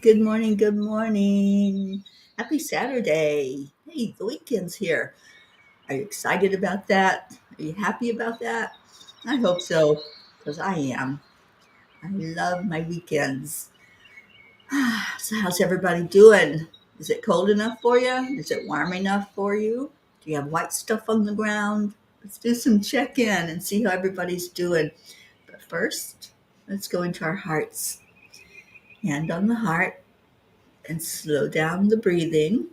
Good morning. Good morning. Happy Saturday. Hey, the weekend's here. Are you excited about that? Are you happy about that? I hope so, because I am. I love my weekends. So, how's everybody doing? Is it cold enough for you? Is it warm enough for you? Do you have white stuff on the ground? Let's do some check in and see how everybody's doing. But first, let's go into our hearts. Hand on the heart and slow down the breathing.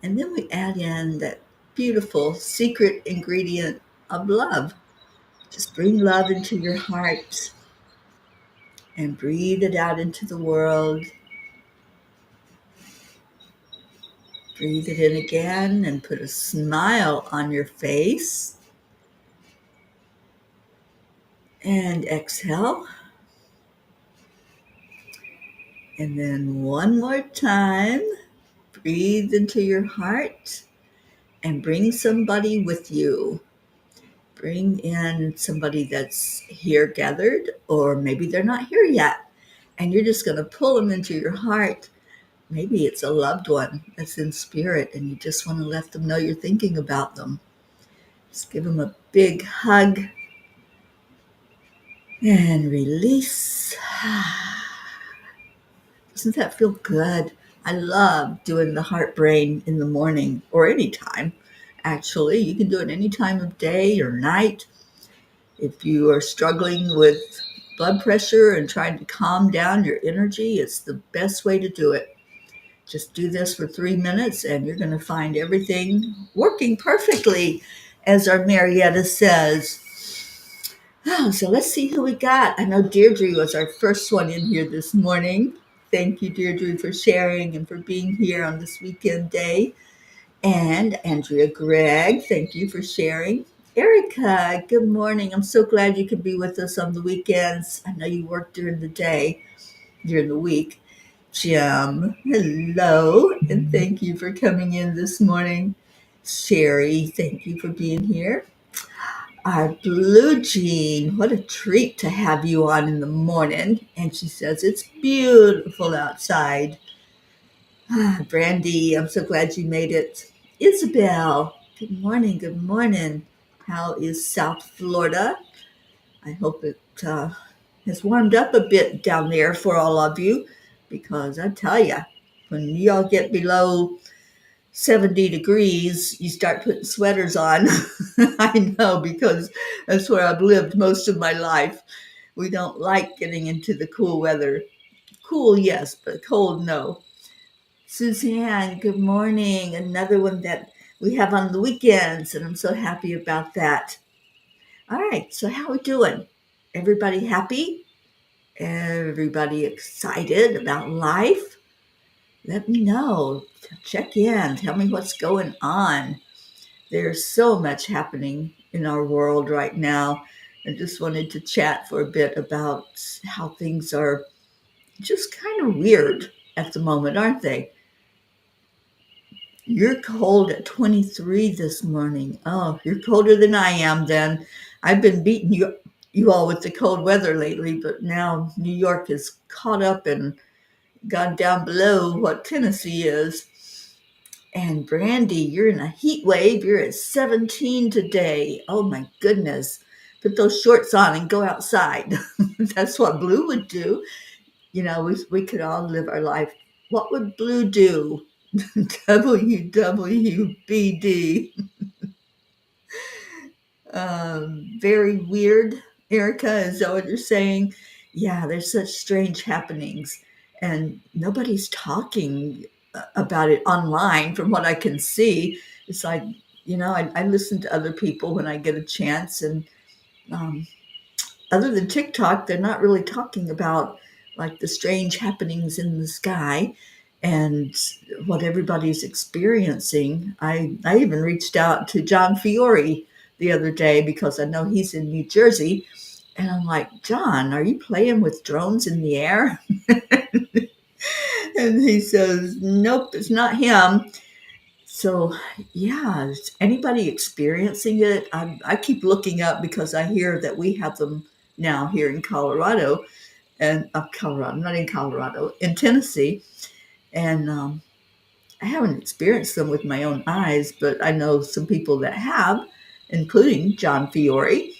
And then we add in that beautiful secret ingredient of love. Just bring love into your heart and breathe it out into the world. Breathe it in again and put a smile on your face. And exhale. And then one more time, breathe into your heart and bring somebody with you. Bring in somebody that's here gathered, or maybe they're not here yet. And you're just going to pull them into your heart. Maybe it's a loved one that's in spirit and you just want to let them know you're thinking about them. Just give them a big hug and release. Doesn't that feel good? I love doing the heart brain in the morning or any time. Actually, you can do it any time of day or night. If you are struggling with blood pressure and trying to calm down your energy, it's the best way to do it. Just do this for 3 minutes and you're going to find everything working perfectly, as our Marietta says. Oh, so let's see who we got. I know Deirdre was our first one in here this morning. Thank you, Deirdre, for sharing and for being here on this weekend day. And Andrea Gregg, thank you for sharing. Erica, good morning. I'm so glad you could be with us on the weekends. I know you work during the day, during the week. Jim, hello, and thank you for coming in this morning. Sherry, thank you for being here. Our Blue Jean, what a treat to have you on in the morning. And she says, it's beautiful outside. Brandy, I'm so glad you made it. Isabel, good morning, good morning. How is South Florida? I hope it has warmed up a bit down there for all of you, because I tell you, when y'all get below 70 degrees, you start putting sweaters on. I know, because that's where I've lived most of my life. We don't like getting into the cool weather. Cool, yes, but cold, no. Suzanne, good morning. Another one that we have on the weekends, and I'm so happy about that. All right, so how we doing? Everybody happy? Everybody excited about life? Let me know. Check in. Tell me what's going on. There's so much happening in our world right now. I just wanted to chat for a bit about how things are just kind of weird at the moment, aren't they? You're cold at 23 this morning. Oh, you're colder than I am then. I've been beating you all with the cold weather lately, but now New York has caught up and gone down below what Tennessee is. And Brandy, you're in a heat wave. You're at 17 today. Oh my goodness. Put those shorts on and go outside. That's what Blue would do. You know, we could all live our life. What would Blue do? WWBD. Very weird, Erica, is that what you're saying? Yeah, there's such strange happenings, and nobody's talking about it online from what I can see. It's like, I listen to other people when I get a chance, and um, other than TikTok, they're not really talking about like the strange happenings in the sky and what everybody's experiencing. I even reached out to John Fiore the other day because I know he's in New Jersey. And I'm like, John, are you playing with drones in the air? And he says, nope, it's not him. So, yeah, is anybody experiencing it? I keep looking up because I hear that we have them now here in Colorado. and Colorado, not in Colorado, in Tennessee. And I haven't experienced them with my own eyes, but I know some people that have, including John Fiore.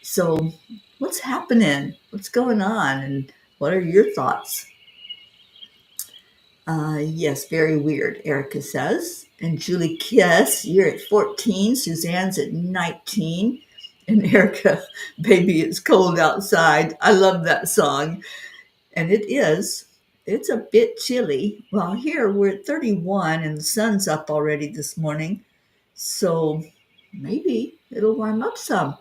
So, what's happening? What's going on? And what are your thoughts? Yes, very weird, Erica says. And Julie, yes, you're at 14. Suzanne's at 19. And Erica, baby, it's cold outside. I love that song. And it is. It's a bit chilly. Well, here we're at 31 and the sun's up already this morning. So maybe it'll warm up some.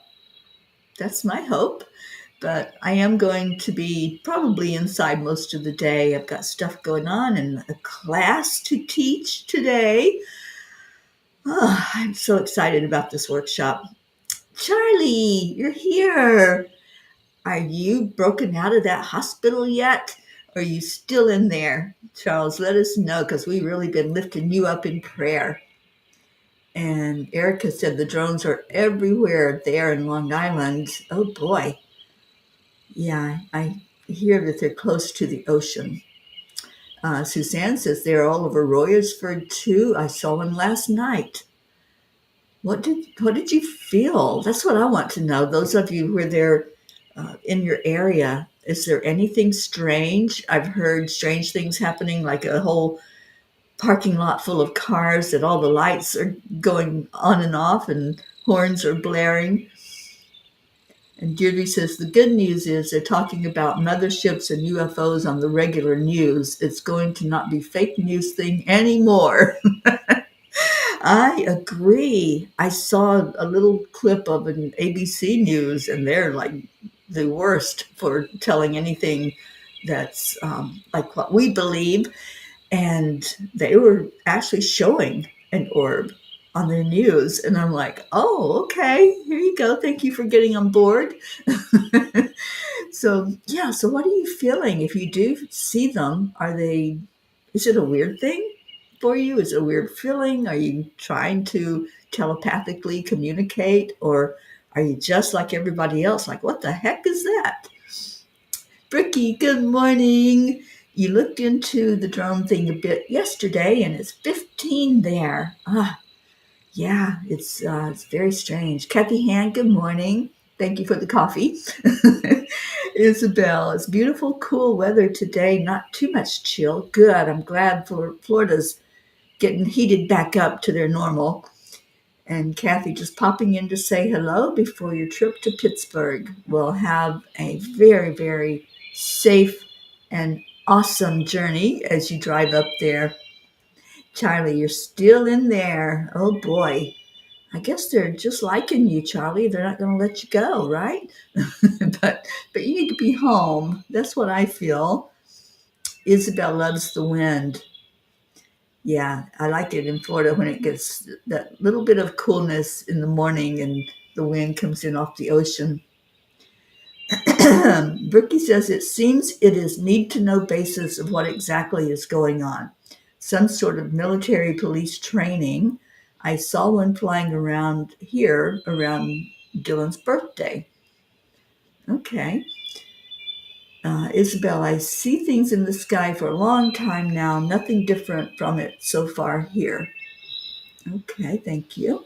That's my hope. But I am going to be probably inside most of the day. I've got stuff going on and a class to teach today. Oh, I'm so excited about this workshop. Charlie, you're here. Are you broken out of that hospital yet? Or are you still in there? Charles, let us know because we've really been lifting you up in prayer. And Erica said the drones are everywhere there in Long Island. Oh boy. Yeah, I hear that they're close to the ocean. Suzanne says they're all over Royersford too. I saw one last night. What did you feel? That's what I want to know. Those of you who are there in your area, is there anything strange? I've heard strange things happening, like a whole parking lot full of cars that all the lights are going on and off and horns are blaring. And Deirdre says the good news is they're talking about motherships and UFOs on the regular news. It's going to not be fake news thing anymore. I agree. I saw a little clip of an ABC News, and they're like the worst for telling anything that's like what we believe. And they were actually showing an orb on their news. And I'm like, oh, okay, here you go. Thank you for getting on board. So, yeah, so what are you feeling if you do see them? Is it a weird thing for you? Is it a weird feeling? Are you trying to telepathically communicate? Or are you just like everybody else? Like, what the heck is that? Bricky, good morning. You looked into the drone thing a bit yesterday and it's 15 there. Yeah, it's very strange. Kathy Han, good morning. Thank you for the coffee. Isabel, it's beautiful, cool weather today. Not too much chill. Good. I'm glad Florida's getting heated back up to their normal. And Kathy, just popping in to say hello before your trip to Pittsburgh. We'll have a very, very safe and awesome journey as you drive up there. Charlie, you're still in there. Oh boy. I guess they're just liking you, Charlie. They're not going to let you go, right? but you need to be home. That's what I feel. Isabel loves the wind. Yeah, I like it in Florida when it gets that little bit of coolness in the morning and the wind comes in off the ocean. Brookie says it seems it is need to know basis of what exactly is going on. Some sort of military police training. I saw one flying around here around Dylan's birthday. Okay. Isabel, I see things in the sky for a long time now, nothing different from it so far here. Okay, thank you.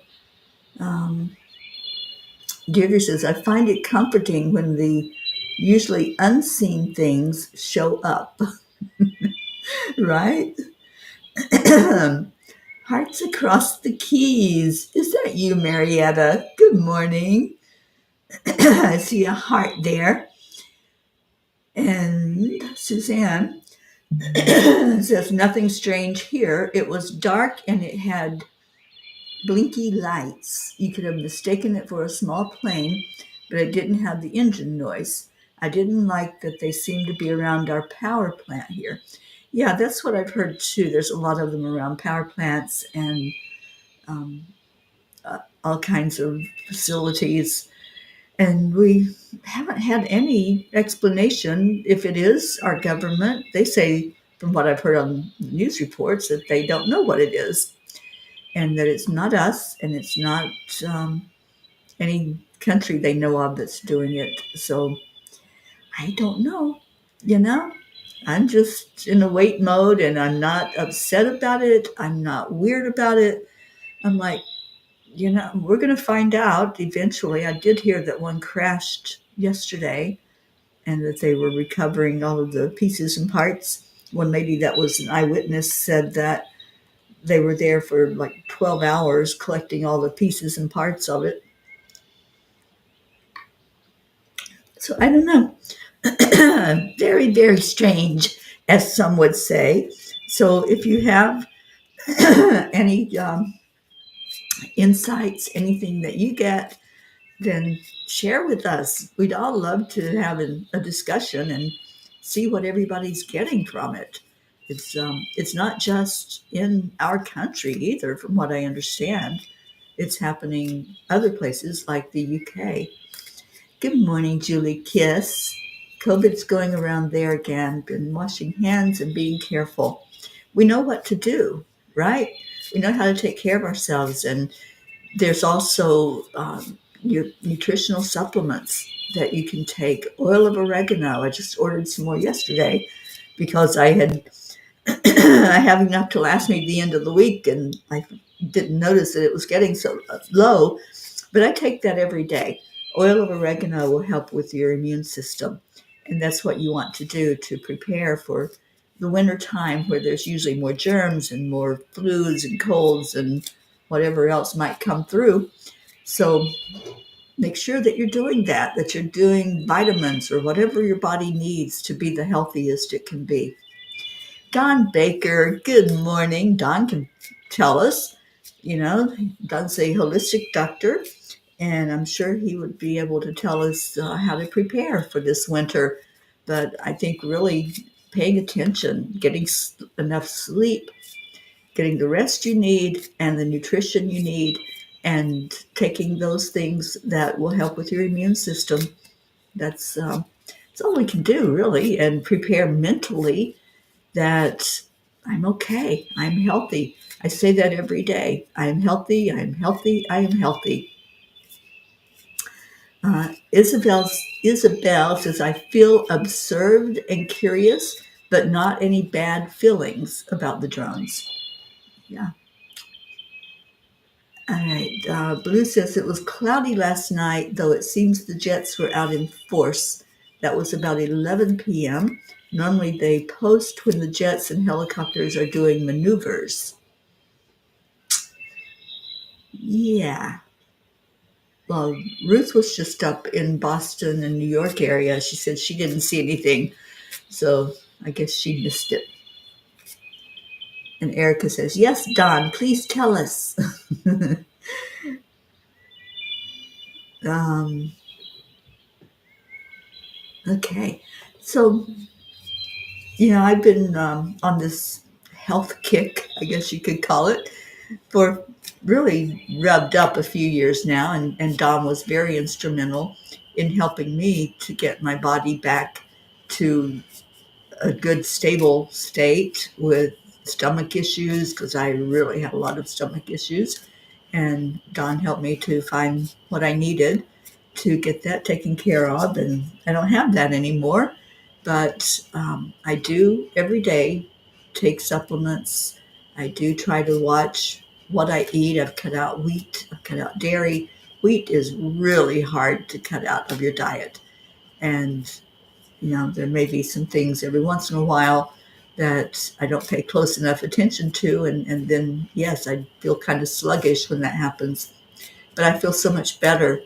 Deirdre says, I find it comforting when the usually unseen things show up. Right? Hearts across the keys. Is that you, Marietta? Good morning. I see a heart there. And Suzanne says, nothing strange here. It was dark and it had blinky lights. You could have mistaken it for a small plane, but it didn't have the engine noise. I didn't like that they seemed to be around our power plant here. Yeah, that's what I've heard too. There's a lot of them around power plants and all kinds of facilities. And we haven't had any explanation if it is our government. They say, from what I've heard on the news reports, that they don't know what it is and that it's not us and it's not any country they know of that's doing it. So I don't know. you know, I'm just in a wait mode and I'm not upset about it. I'm not weird about it. I'm like, we're going to find out eventually. I did hear that one crashed yesterday and that they were recovering all of the pieces and parts. One lady that was an eyewitness said that they were there for like 12 hours collecting all the pieces and parts of it. So I don't know. Very, very strange, as some would say. So if you have any insights, anything that you get, then share with us. We'd all love to have a discussion and see what everybody's getting from it. It's not just in our country either, from what I understand. It's happening other places like the UK. Good morning, Julie Kiss. COVID's going around there again. Been washing hands and being careful. We know what to do, right? We know how to take care of ourselves. And there's also your nutritional supplements that you can take. Oil of oregano. I just ordered some more yesterday because I had I have enough to last me the end of the week, and I didn't notice that it was getting so low. But I take that every day. Oil of oregano will help with your immune system, and that's what you want to do to prepare for the winter time, where there's usually more germs and more flus and colds and whatever else might come through. So make sure that you're doing that you're doing vitamins or whatever your body needs to be the healthiest it can be. Don Baker, good morning. Don can tell us, Don's a holistic doctor, and I'm sure he would be able to tell us how to prepare for this winter. But I think really paying attention, getting enough sleep, getting the rest you need and the nutrition you need, and taking those things that will help with your immune system. That's all we can do, really, and prepare mentally that I'm okay, I'm healthy. I say that every day. I'm healthy, I'm healthy, I am healthy. Isabel says, I feel observed and curious, but not any bad feelings about the drones. Yeah. All right. Blue says it was cloudy last night, though it seems the jets were out in force. That was about 11 p.m. Normally they post when the jets and helicopters are doing maneuvers. Yeah. Well, Ruth was just up in Boston and New York area. She said she didn't see anything, so I guess she missed it. And Erica says, yes, Don, please tell us. um, okay. So, I've been on this health kick, I guess you could call it, for really rubbed up a few years now. And Don was very instrumental in helping me to get my body back to a good, stable state with stomach issues, because I really had a lot of stomach issues. And Don helped me to find what I needed to get that taken care of. And I don't have that anymore. But I do every day take supplements. I do try to watch what I eat. I've cut out wheat, I've cut out dairy. Wheat is really hard to cut out of your diet. And there may be some things every once in a while that I don't pay close enough attention to. And then, yes, I feel kind of sluggish when that happens. But I feel so much better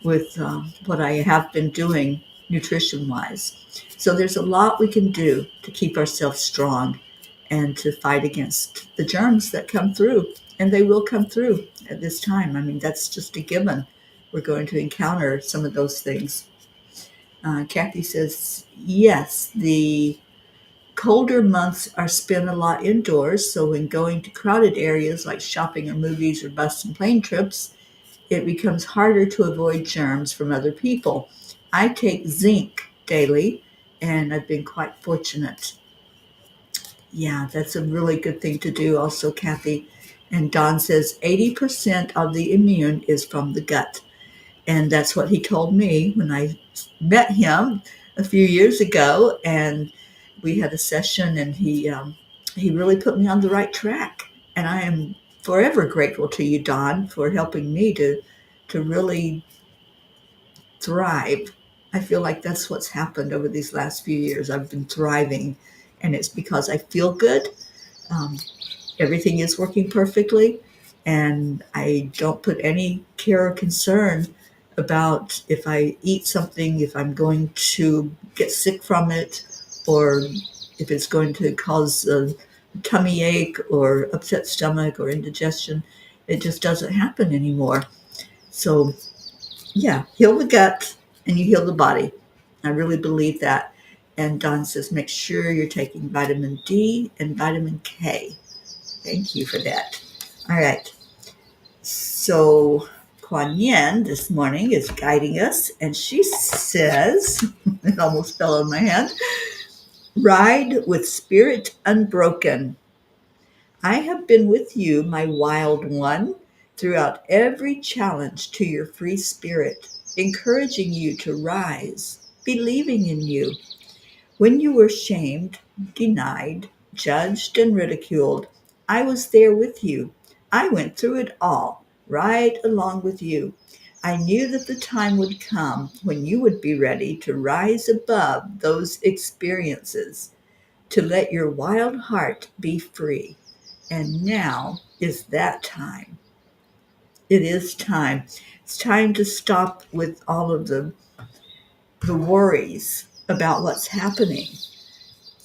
with what I have been doing nutrition wise. So there's a lot we can do to keep ourselves strong and to fight against the germs that come through. And they will come through at this time. I mean, that's just a given. We're going to encounter some of those things. Kathy says, yes, the colder months are spent a lot indoors. So when going to crowded areas like shopping or movies or bus and plane trips, it becomes harder to avoid germs from other people. I take zinc daily, and I've been quite fortunate. Yeah, that's a really good thing to do also, Kathy. And Don says 80% of the immune is from the gut. And that's what he told me when I met him. a few years ago, and we had a session, and he really put me on the right track. And I am forever grateful to you, Don, for helping me to really thrive. I feel like that's what's happened over these last few years. I've been thriving, and it's because I feel good. Um, Everything is working perfectly, and I don't put any care or concern about if I eat something, if I'm going to get sick from it, or if it's going to cause a tummy ache or upset stomach or indigestion. It just doesn't happen anymore. So, yeah, heal the gut and you heal the body. I really believe that. And Don says, make sure you're taking vitamin D and vitamin K. Thank you for that. All right. So Kuan Yin this morning is guiding us, and she says, it almost fell on my hand, ride with spirit unbroken. I have been with you, my wild one, throughout every challenge to your free spirit, encouraging you to rise, believing in you. When you were shamed, denied, judged, and ridiculed, I was there with you. I went through it all, right along with you. I knew that the time would come when you would be ready to rise above those experiences, to let your wild heart be free. And now is that time. It is time. It's time to stop with all of the worries about what's happening.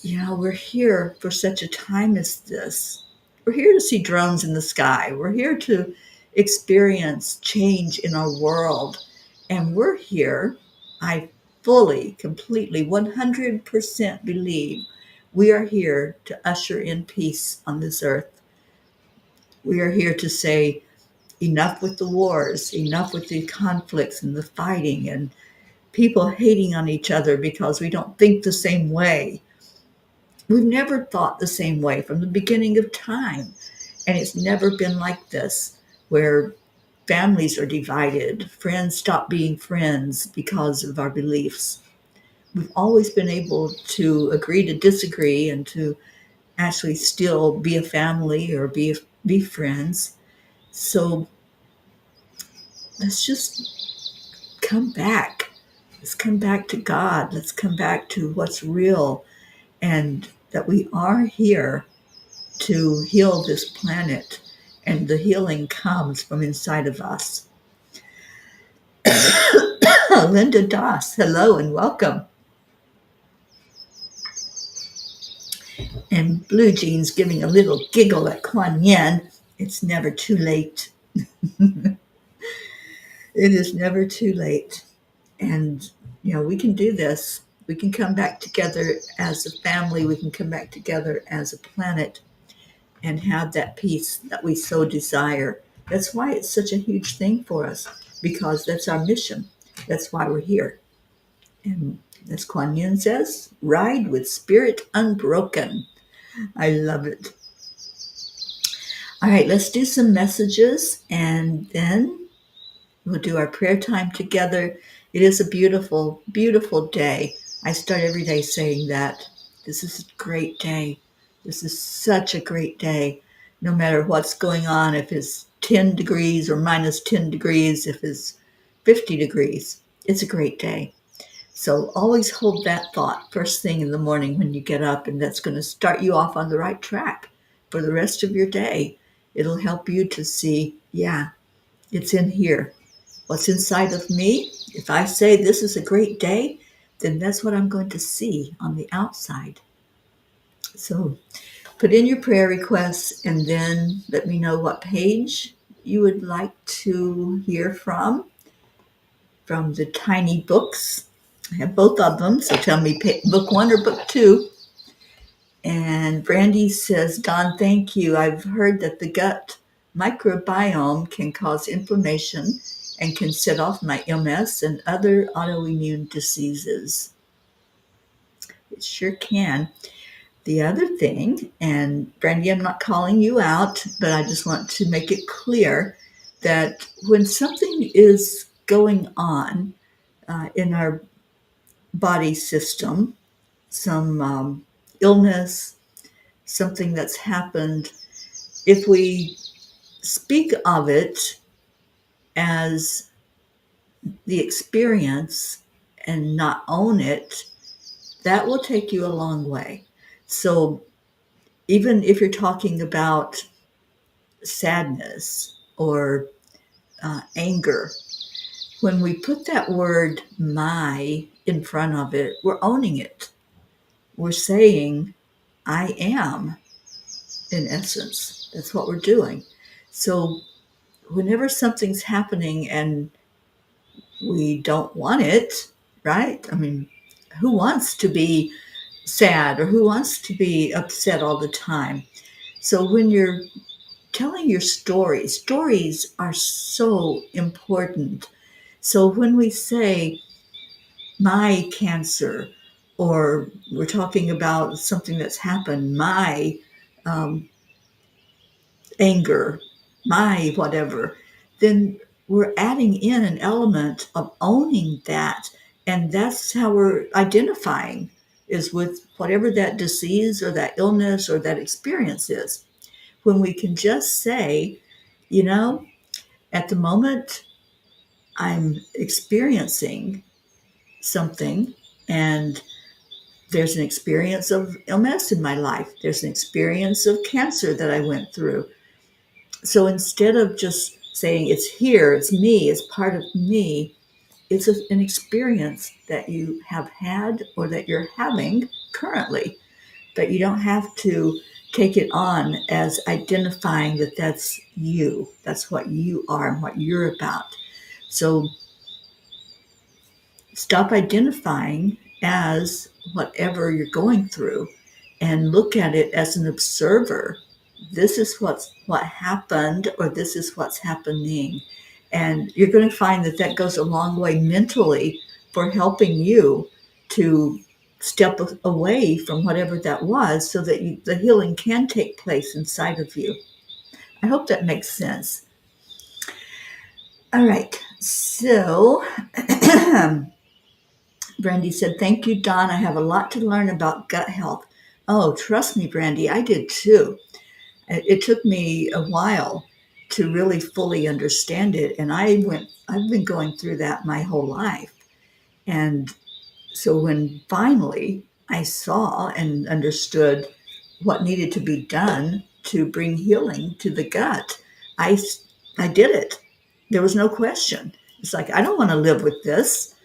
We're here for such a time as this. We're here to see drones in the sky. We're here to experience change in our world. And we're here, I fully, completely, 100% believe we are here to usher in peace on this earth. We are here to say, enough with the wars, enough with the conflicts and the fighting and people hating on each other because we don't think the same way. We've never thought the same way from the beginning of time. And it's never been like this, where families are divided, friends stop being friends because of our beliefs. We've always been able to agree to disagree and to actually still be a family or be friends. So let's just come back. Let's come back to God. Let's come back to what's real, and that we are here to heal this planet, and the healing comes from inside of us. Linda Doss, hello and welcome. And Blue Jeans giving a little giggle at Kuan Yin. It's never too late. It is never too late. And, we can do this. We can come back together as a family. We can come back together as a planet and have that peace that we so desire. That's why it's such a huge thing for us, because that's our mission. That's why we're here. And as Kuan Yin says, ride with spirit unbroken. I love it. All right, let's do some messages, and then we'll do our prayer time together. It is a beautiful, beautiful day. I start every day saying that. This is a great day. This is such a great day. No matter what's going on, if it's 10 degrees or minus 10 degrees, if it's 50 degrees, it's a great day. So always hold that thought first thing in the morning when you get up, and that's going to start you off on the right track for the rest of your day. It'll help you to see, yeah, it's in here. What's inside of me? If I say this is a great day, then that's what I'm going to see on the outside. So put in your prayer requests, and then let me know what page you would like to hear from the tiny books. I have both of them, so tell me book 1 or book 2. And Brandy says, Don, thank you. I've heard that the gut microbiome can cause inflammation and can set off my MS and other autoimmune diseases. It sure can. The other thing, and Brandy, I'm not calling you out, but I just want to make it clear that when something is going on in our body system, some illness, something that's happened, if we speak of it as the experience and not own it, that will take you a long way. So even if you're talking about sadness or anger, when we put that word my in front of it, we're owning it. We're saying, I am, in essence. That's what we're doing. So whenever something's happening and we don't want it, right? I mean, who wants to be sad or who wants to be upset all the time? So when you're telling your stories are so important. So when we say my cancer, or we're talking about something that's happened, my um, anger, my whatever, then we're adding in an element of owning that. And that's how we're identifying, is with whatever that disease or that illness or that experience is. When we can just say, you know, at the moment I'm experiencing something, and there's an experience of illness in my life, there's an experience of cancer that I went through. So instead of just saying it's here, it's me, it's part of me, it's an experience that you have had or that you're having currently, but you don't have to take it on as identifying that that's you, that's what you are and what you're about. So stop identifying as whatever you're going through and look at it as an observer. This is what happened, or this is what's happening. And you're going to find that that goes a long way mentally for helping you to step away from whatever that was, so that the healing can take place inside of you. I hope that makes sense. All right. So Brandy said, thank you, Don. I have a lot to learn about gut health. Oh, trust me, Brandy, I did too. It took me a while to really fully understand it. And I've been going through that my whole life. And so when finally I saw and understood what needed to be done to bring healing to the gut, I, I did it. There was no question. It's like, I don't want to live with this.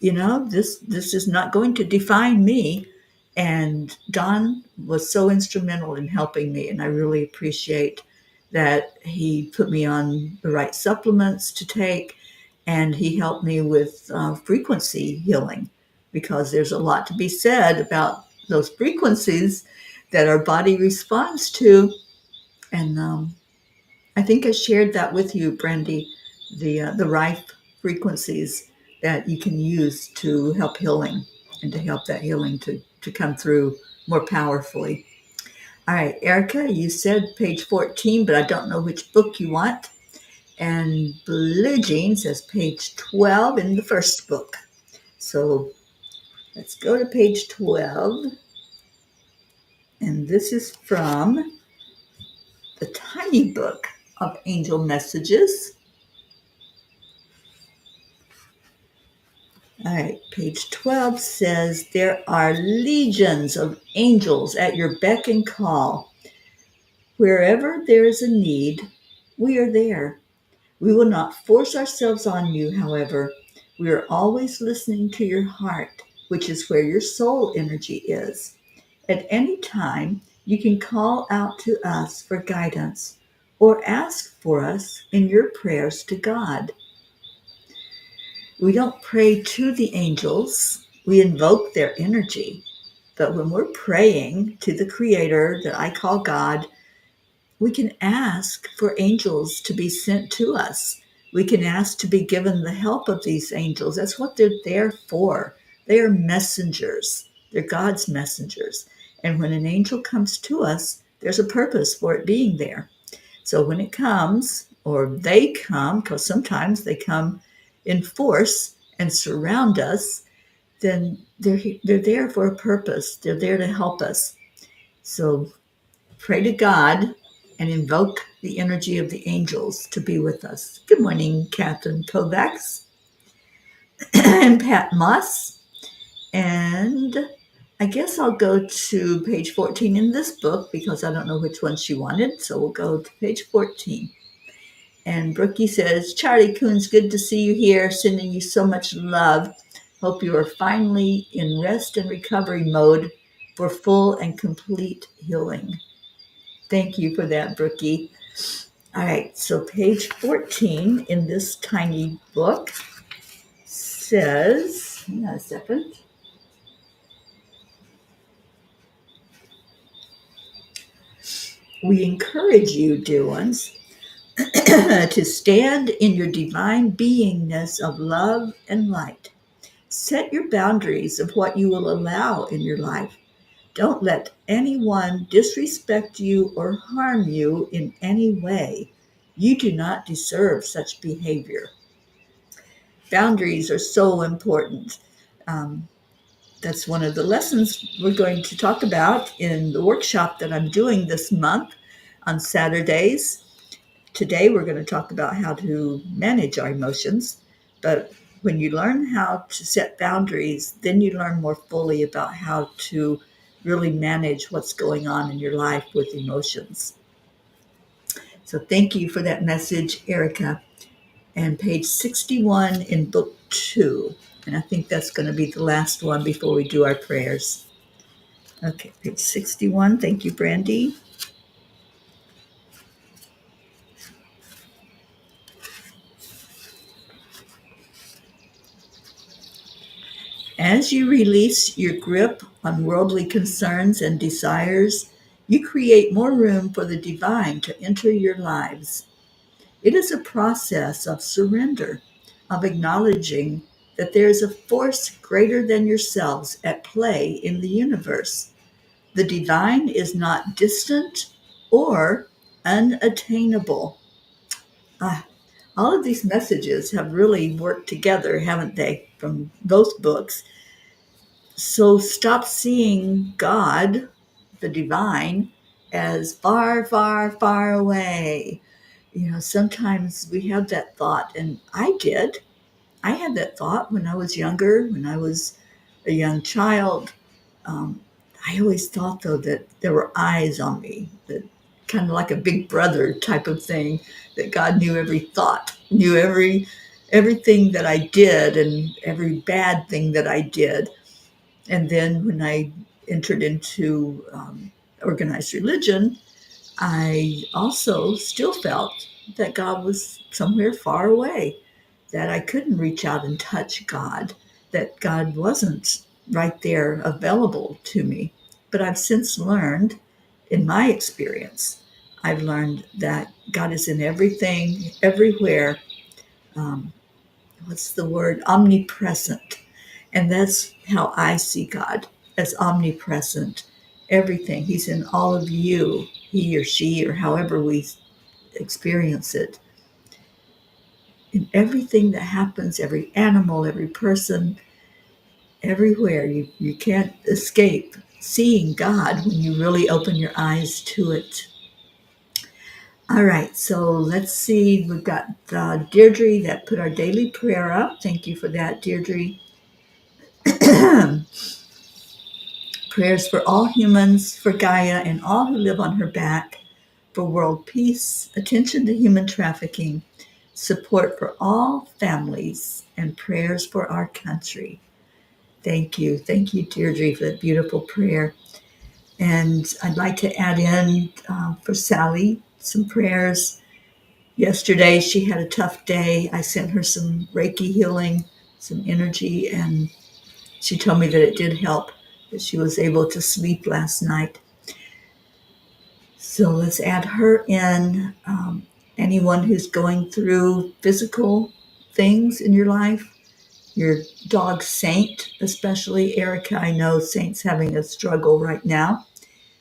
This is not going to define me. And Don was so instrumental in helping me, and I really appreciate that he put me on the right supplements to take, and he helped me with frequency healing, because there's a lot to be said about those frequencies that our body responds to. And I think I shared that with you, Brandy, the rife frequencies that you can use to help healing and to help that healing to come through more powerfully. All right, Erica, you said page 14, but I don't know which book you want. And Blue Jean says page 12 in the first book. So let's go to page 12. And this is from the tiny book of Angel Messages. All right, page 12 says, there are legions of angels at your beck and call. Wherever there is a need, we are there. We will not force ourselves on you, however. We are always listening to your heart, which is where your soul energy is. At any time, you can call out to us for guidance or ask for us in your prayers to God. We don't pray to the angels, we invoke their energy. But when we're praying to the Creator that I call God, we can ask for angels to be sent to us. We can ask to be given the help of these angels. That's what they're there for. They are messengers. They're God's messengers. And when an angel comes to us, there's a purpose for it being there. So when it comes, or they come, because sometimes they come in force and surround us, then they're there for a purpose. They're there to help us. So pray to God and invoke the energy of the angels to be with us. Good morning, Catherine Kovacs and Pat Moss. And I guess I'll go to page 14 in this book because I don't know which one she wanted. So we'll go to page 14. And Brookie says, Charlie Coons, good to see you here. Sending you so much love. Hope you are finally in rest and recovery mode for full and complete healing. Thank you for that, Brookie. All right, so page 14 in this tiny book says, hang on a second. We encourage you, dear ones, to stand in your divine beingness of love and light. Set your boundaries of what you will allow in your life. Don't let anyone disrespect you or harm you in any way. You do not deserve such behavior. Boundaries are so important. That's one of the lessons we're going to talk about in the workshop that I'm doing this month on Saturdays. Today, we're going to talk about how to manage our emotions. But when you learn how to set boundaries, then you learn more fully about how to really manage what's going on in your life with emotions. So thank you for that message, Erica. And page 61 in book 2. And I think that's going to be the last one before we do our prayers. Okay, page 61. Thank you, Brandy. As you release your grip on worldly concerns and desires, you create more room for the divine to enter your lives. It is a process of surrender, of acknowledging that there is a force greater than yourselves at play in the universe. The divine is not distant or unattainable. All of these messages have really worked together, haven't they, from both books? So stop seeing God, the divine, as far, far, far away. Sometimes we have that thought, and I did. I had that thought when I was younger, when I was a young child. Um, I always thought, though, that there were eyes on me, that kind of like a big brother type of thing, that God knew every thought, knew everything that I did and every bad thing that I did. And then when I entered into organized religion, I also still felt that God was somewhere far away, that I couldn't reach out and touch God, that God wasn't right there available to me. But I've since learned, in my experience, I've learned that God is in everything, everywhere. What's the word? Omnipresent. And that's how I see God, as omnipresent. Everything. He's in all of you, he or she, or however we experience it. In everything that happens, every animal, every person, everywhere. You can't escape seeing God when you really open your eyes to it. All right, so let's see. We've got Deirdre that put our daily prayer up. Thank you for that, Deirdre. Prayers for all humans, for Gaia and all who live on her back, for world peace, attention to human trafficking, support for all families, and prayers for our country. Thank you. Thank you, Deirdre, for that beautiful prayer. And I'd like to add in for Sally some prayers. Yesterday, she had a tough day. I sent her some Reiki healing, some energy, and she told me that it did help, that she was able to sleep last night. So let's add her in. Anyone who's going through physical things in your life, your dog Saint, especially Erica, I know Saint's having a struggle right now.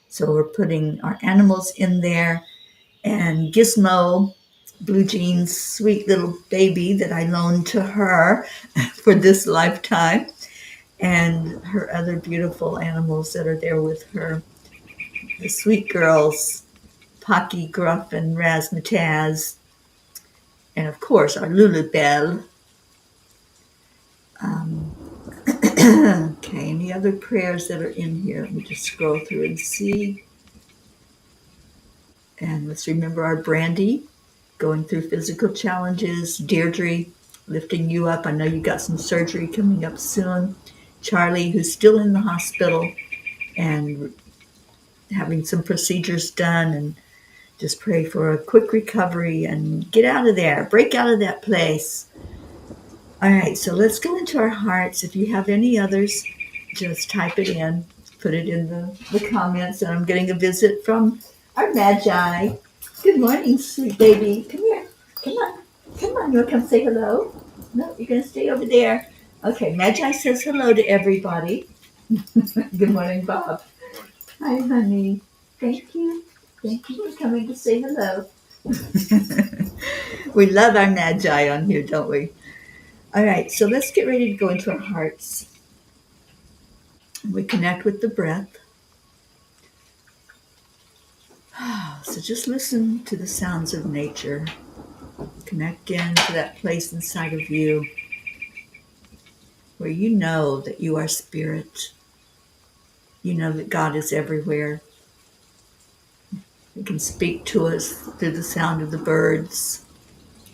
So we're putting our animals in there. And Gizmo, Blue Jean's sweet little baby that I loaned to her for this lifetime. and her other beautiful animals that are there with her. The sweet girls, Pocky, Gruff, and Razzmatazz, and of course our Lulubelle. Um, okay, any other prayers that are in here? Let me just scroll through and see. And let's remember our Brandy going through physical challenges, Deirdre lifting you up. I know you got some surgery coming up soon. Charlie, who's still in the hospital and having some procedures done, and just pray for a quick recovery and get out of there, break out of that place. All right, so let's go into our hearts. If you have any others, just type it in, put it in the comments. And I'm getting a visit from our Magi. Good morning, sweet baby. Come here. Come on. Come on. You want to come say hello? No, you're going to stay over there. Okay, Magi says hello to everybody. Good morning, Bob. Hi, honey. Thank you. Thank you for coming to say hello. We love our Magi on here, don't we? All right, so let's get ready to go into our hearts. We connect with the breath. So just listen to the sounds of nature. Connect in to that place inside of you where you know that you are spirit. You know that God is everywhere. He can speak to us through the sound of the birds,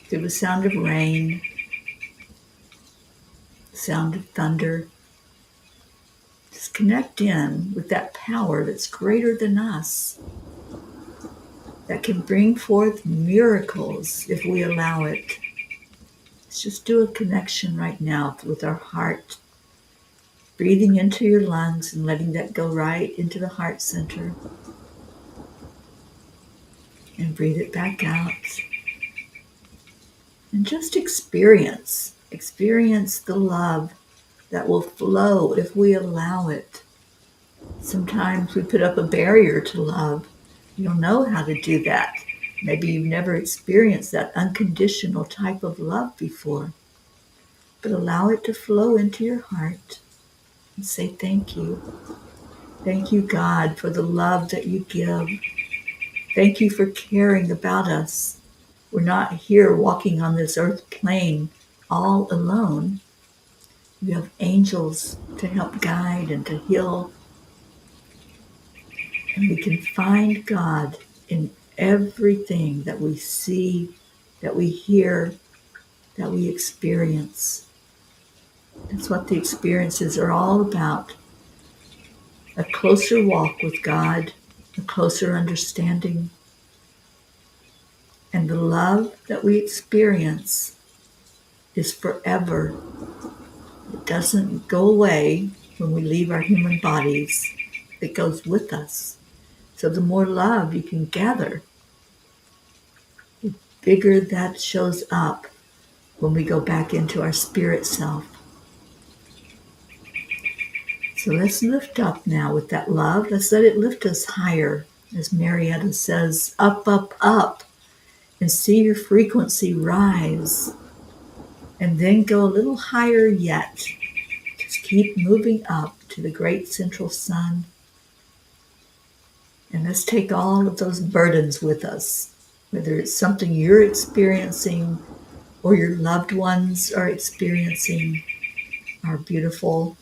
through the sound of rain, the sound of thunder. Just connect in with that power that's greater than us, that can bring forth miracles if we allow it. Let's just do a connection right now with our heart, breathing into your lungs and letting that go right into the heart center. And breathe it back out. And just experience the love that will flow if we allow it. Sometimes we put up a barrier to love. You don't know how to do that. Maybe you've never experienced that unconditional type of love before. But allow it to flow into your heart and say thank you. Thank you, God, for the love that you give. Thank you for caring about us. We're not here walking on this earth plane all alone. We have angels to help guide and to heal. And we can find God in everything that we see, that we hear, that we experience. That's what the experiences are all about. A closer walk with God, a closer understanding. And the love that we experience is forever. It doesn't go away when we leave our human bodies. It goes with us. So the more love you can gather, the bigger that shows up when we go back into our spirit self. So let's lift up now with that love. Let's let it lift us higher. As Marietta says, up, up, up. And see your frequency rise. And then go a little higher yet. Just keep moving up to the great central sun. And let's take all of those burdens with us, whether it's something you're experiencing or your loved ones are experiencing. Our beautiful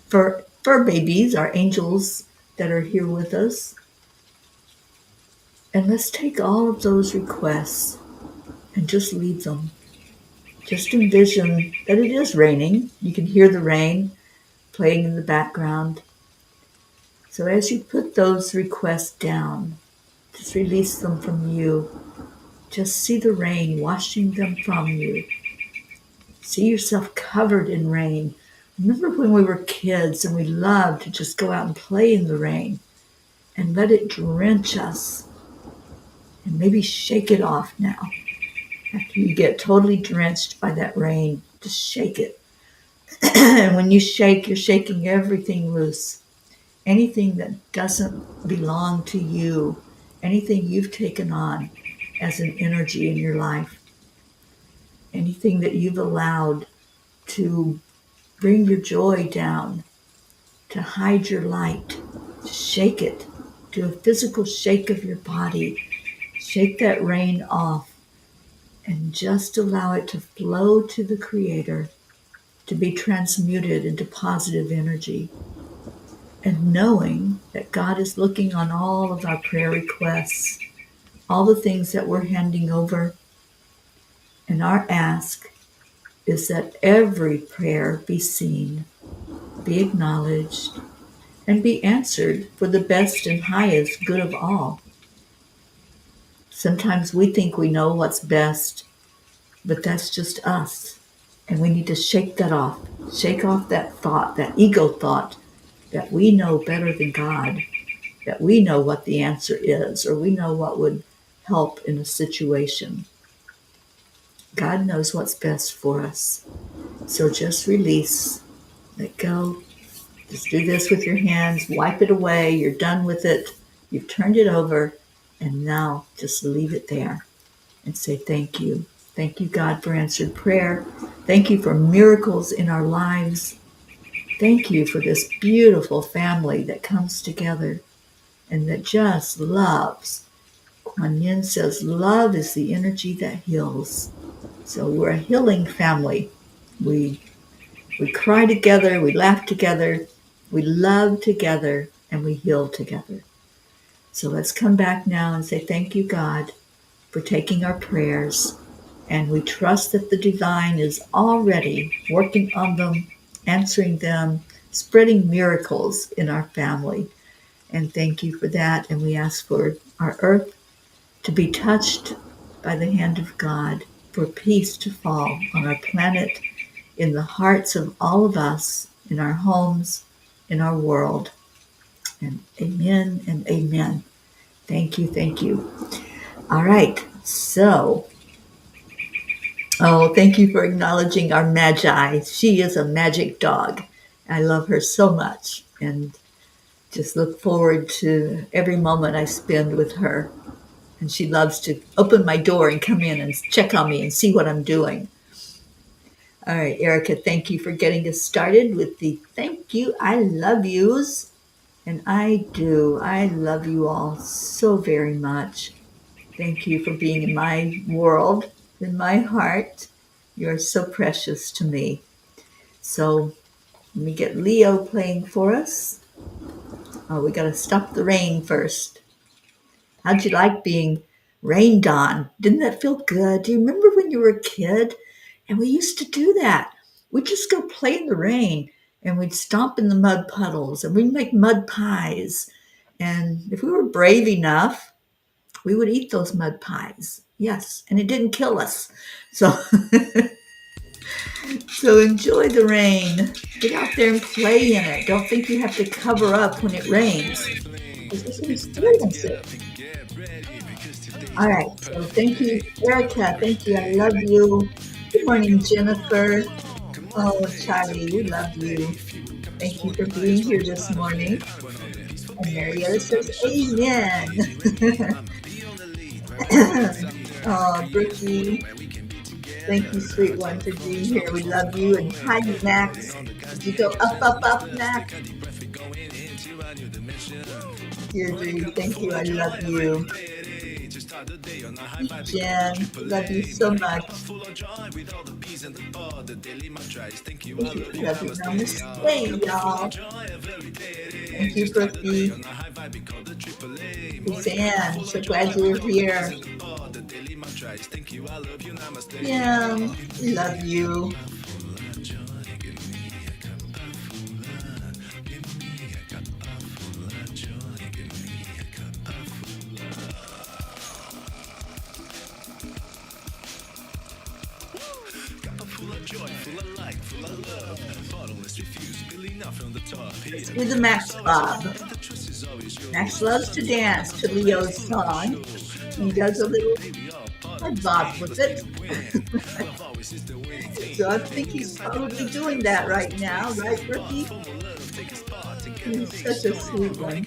fur babies, our angels that are here with us. And let's take all of those requests and just leave them. Just envision that it is raining. You can hear the rain playing in the background. So as you put those requests down, just release them from you. Just see the rain washing them from you. See yourself covered in rain. Remember when we were kids and we loved to just go out and play in the rain and let it drench us, and maybe shake it off now. After you get totally drenched by that rain, just shake it. And when you shake, you're shaking everything loose. Anything that doesn't belong to you, anything you've taken on as an energy in your life, anything that you've allowed to bring your joy down, to hide your light, to shake it, do a physical shake of your body. Shake that rain off and just allow it to flow to the Creator, to be transmuted into positive energy. And knowing that God is looking on all of our prayer requests, all the things that we're handing over. And our ask is that every prayer be seen, be acknowledged, and be answered for the best and highest good of all. Sometimes we think we know what's best, but that's just us. And we need to shake that off. Shake off that thought, that ego thought, that we know better than God, that we know what the answer is, or we know what would help in a situation. God knows what's best for us. So just release, let go. Just do this with your hands, wipe it away. You're done with it. You've turned it over. And now just leave it there and say thank you. Thank you, God, for answered prayer. Thank you for miracles in our lives. Thank you for this beautiful family that comes together and that just loves. Kuan Yin says love is the energy that heals. So we're a healing family. We cry together, we laugh together, we love together, and we heal together. So let's come back now and say thank you, God, for taking our prayers. And we trust that the divine is already working on them, answering them, spreading miracles in our family. And thank you for that. And we ask for our earth to be touched by the hand of God, for peace to fall on our planet, in the hearts of all of us, in our homes, in our world. And amen and amen. Thank you, thank you. All right, so, thank you for acknowledging our Magi. She is a magic dog. I love her so much and just look forward to every moment I spend with her. And she loves to open my door and come in and check on me and see what I'm doing. All right, Erica, thank you for getting us started with the thank you, I love yous. And I do. I love you all so very much. Thank you for being in my world, in my heart. You're so precious to me. So let me get Leo playing for us. Oh, we got to stop the rain first. How'd you like being rained on? Didn't that feel good? Do you remember when you were a kid? And we used to do that. We'd just go play in the rain and we'd stomp in the mud puddles and we'd make mud pies. And if we were brave enough, we would eat those mud pies. Yes, and it didn't kill us. So, so enjoy the rain. Get out there and play in it. Don't think you have to cover up when it rains. Just experience it. All right, so thank you, Erica. Thank you. I love you. Good morning, Jennifer. Oh, Charlie, we love you. Thank you for being here this morning. And Marietta says, Amen. Oh, Brookie, thank you, sweet one, for being here. We love you. And hi, Max. Did you go up, up, up, Max? Deirdre, thank you. I love you. Jen, love you so much. Thank you for having namaste, y'all. Thank you, Brookie. Suzanne, so glad you were here. Yeah, love you. With the Max Bob. Max loves to dance to Leo's song. He does a little head bob with it. So I think he's probably doing that right now, right, Brookie? He's such a sweet one.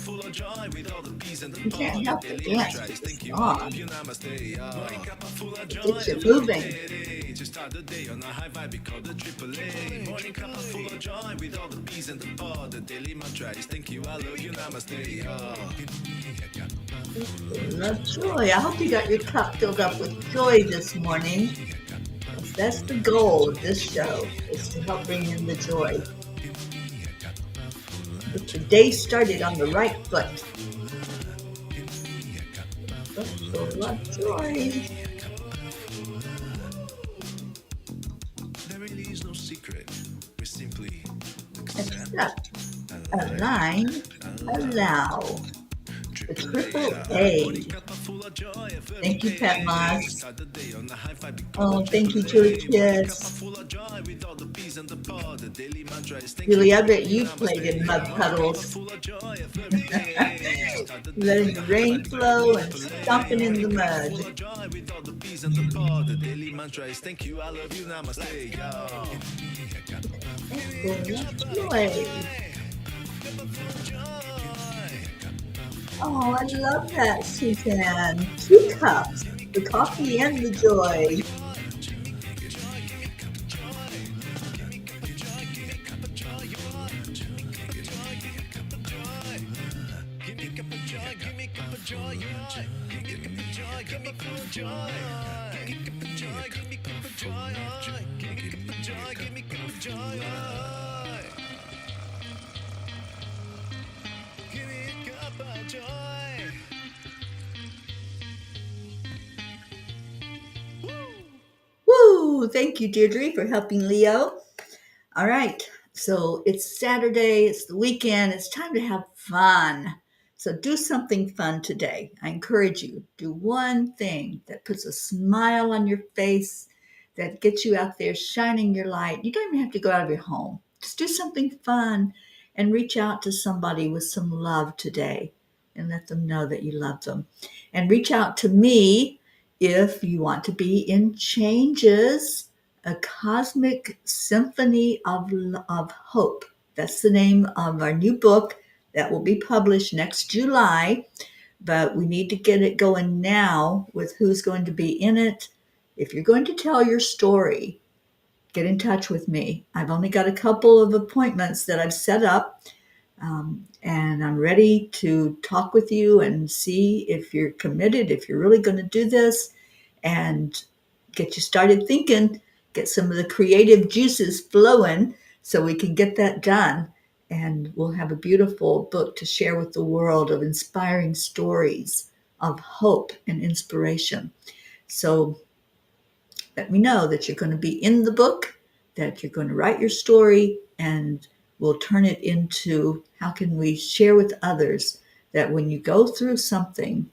You can't help but dance to this song. It gets you moving. Love joy. I hope you got your cup filled up with joy this morning. That's the goal of this show, is to help bring in the joy. Get the day started on the right foot. Love joy. Accept, align, allow. The triple A. Thank you, Pat Moss. Oh, thank you, Julie Kiss. Julie, I bet you played in mud puddles. Letting the rain flow and stomping in the mud. Joy. Oh, I love that, Suzanne. 2 cups, the coffee and the joy. Woo! Thank you, Deirdre, for helping Leo. All right, so it's Saturday, it's the weekend, it's time to have fun. So do something fun today. I encourage you, do one thing that puts a smile on your face, that gets you out there shining your light. You don't even have to go out of your home. Just do something fun and reach out to somebody with some love today and let them know that you love them. And reach out to me if you want to be in Changes, a cosmic symphony of hope. That's the name of our new book that will be published next July, but we need to get it going now with who's going to be in it. If you're going to tell your story, get in touch with me. I've only got a couple of appointments that I've set up, and I'm ready to talk with you and see if you're committed, if you're really going to do this, and get you started thinking, get some of the creative juices flowing so we can get that done. And we'll have a beautiful book to share with the world of inspiring stories of hope and inspiration. So let me know that you're going to be in the book, that you're going to write your story, and we'll turn it into how can we share with others that when you go through something,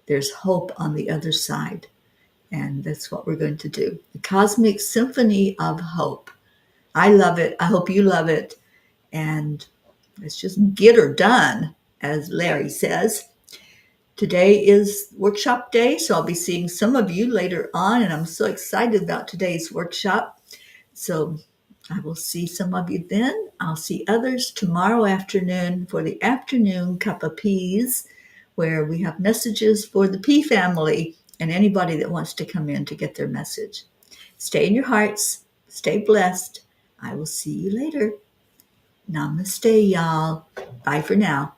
there's hope on the other side. And that's what we're going to do. The Cosmic Symphony of Hope. I love it. I hope you love it. And let's just get her done, as Larry says. Today is workshop day, so I'll be seeing some of you later on, and I'm so excited about today's workshop. So I will see some of you then. I'll see others tomorrow afternoon for the afternoon cup of peas, where we have messages for the pea family and anybody that wants to come in to get their message. Stay in your hearts. Stay blessed. I will see you later. Namaste, y'all. Bye for now.